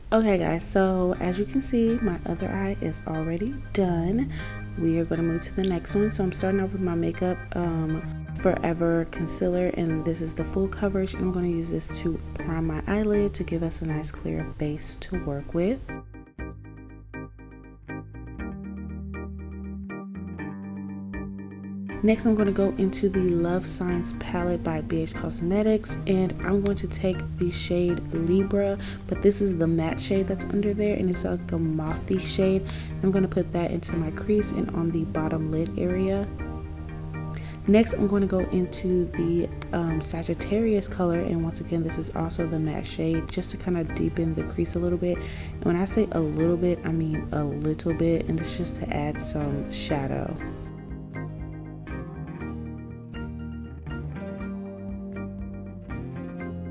Okay guys, so as you can see, my other eye is already done. We are going to move to the next one. So I'm starting off with my Makeup Forever concealer, and this is the full coverage. I'm going to use this to prime my eyelid to give us a nice clear base to work with. Next, I'm going to go into the Love Signs palette by BH Cosmetics, and I'm going to take the shade Libra, but this is the matte shade that's under there, and it's like a mothy shade. I'm going to put that into my crease and on the bottom lid area. Next, I'm going to go into the Sagittarius color, and once again, this is also the matte shade, just to kind of deepen the crease a little bit. And when I say a little bit, I mean a little bit, and it's just to add some shadow.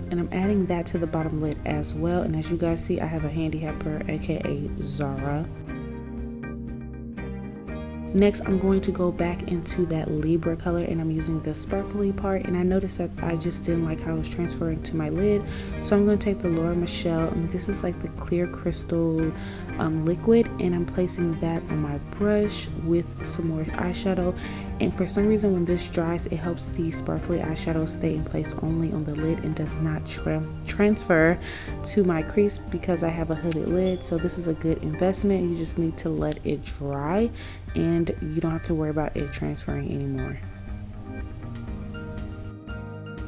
And I'm adding that to the bottom lid as well. And as you guys see, I have a handy helper, aka Zara. Next, I'm going to go back into that Libra color, and I'm using the sparkly part, and I noticed that I just didn't like how it was transferring to my lid, so I'm going to take the Laura Michelle, and this is like the clear crystal liquid, and I'm placing that on my brush with some more eyeshadow. And for some reason, when this dries, it helps the sparkly eyeshadow stay in place only on the lid and does not transfer to my crease because I have a hooded lid. So this is a good investment. You just need to let it dry and you don't have to worry about it transferring anymore.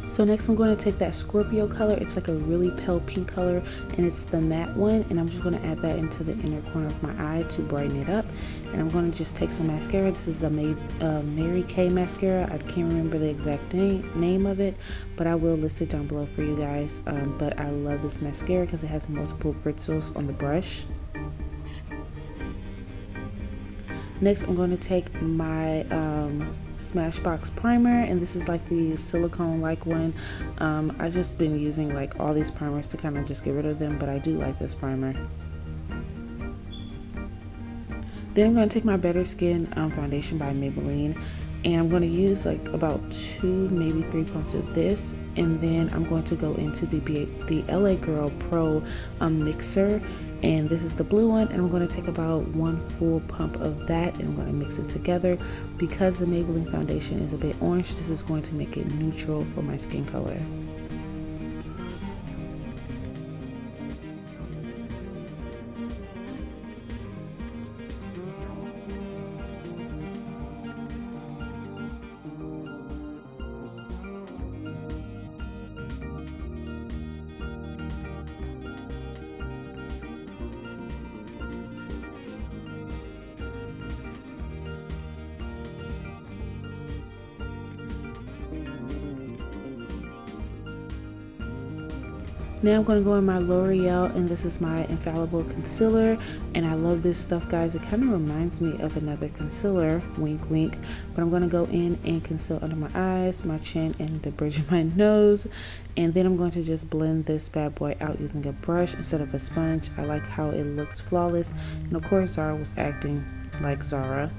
So next I'm going to take that Scorpio color. It's like a really pale pink color, and it's the matte one, and I'm just going to add that into the inner corner of my eye to brighten it up. And I'm going to just take some mascara. This is a Mary Kay mascara. I can't remember the exact name of it, but I will list it down below for you guys. But I love this mascara because it has multiple bristles on the brush. Next, I'm going to take my Smashbox primer, and this is like the silicone like one. I just been using like all these primers to kind of just get rid of them, but I do like this primer. Then I'm going to take my Better Skin foundation by Maybelline, and I'm going to use like about 2, maybe 3 pumps of this, and then I'm going to go into the LA Girl Pro mixer, and this is the blue one, and I'm going to take about 1 full pump of that, and I'm going to mix it together. Because the Maybelline foundation is a bit orange, this is going to make it neutral for my skin color. Now I'm going to go in my L'Oreal, and this is my Infallible Concealer, and I love this stuff, guys. It kind of reminds me of another concealer, wink wink, but I'm going to go in and conceal under my eyes, my chin, and the bridge of my nose, and then I'm going to just blend this bad boy out using a brush instead of a sponge. I like how it looks flawless, and of course Zara was acting like Zara.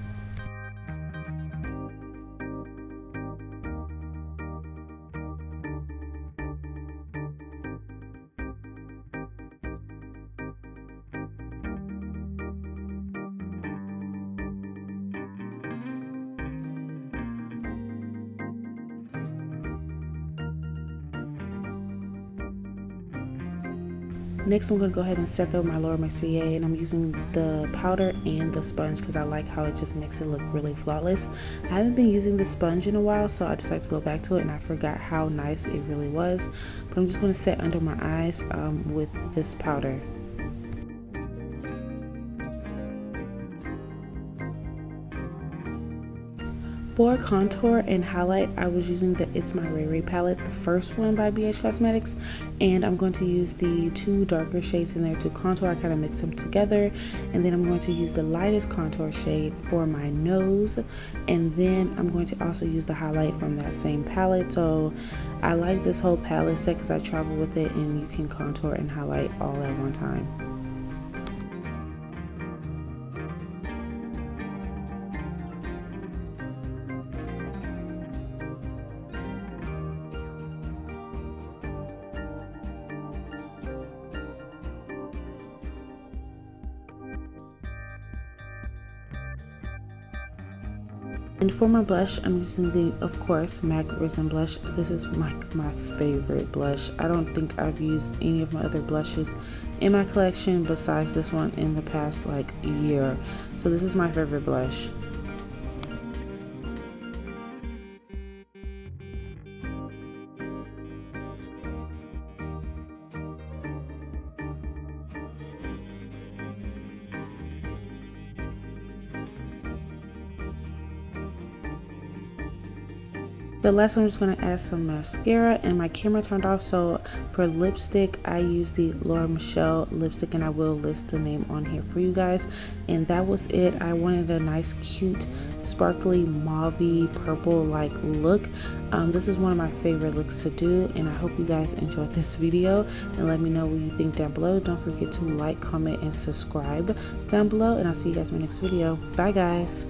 Next, I'm going to go ahead and set up my Laura Mercier, and I'm using the powder and the sponge because I like how it just makes it look really flawless. I haven't been using the sponge in a while, so I decided to go back to it, and I forgot how nice it really was. But I'm just going to set under my eyes with this powder. For contour and highlight, I was using the It's My Ray Ray palette, the first one by BH Cosmetics, and I'm going to use the 2 darker shades in there to contour. I kind of mix them together, and then I'm going to use the lightest contour shade for my nose, and then I'm going to also use the highlight from that same palette. So I like this whole palette set because I travel with it, and you can contour and highlight all at one time. And for my blush, I'm using the, of course, MAC Risen Blush. This is my favorite blush. I don't think I've used any of my other blushes in my collection besides this one in the past like year. So this is my favorite blush. The last one, I'm just going to add some mascara, and my camera turned off, so for lipstick I use the Laura Michelle lipstick, and I will list the name on here for you guys. And that was it. I wanted a nice cute sparkly mauvey purple like look. This is one of my favorite looks to do, and I hope you guys enjoyed this video, and let me know what you think down below. Don't forget to like, comment, and subscribe down below, and I'll see you guys in my next video. Bye guys.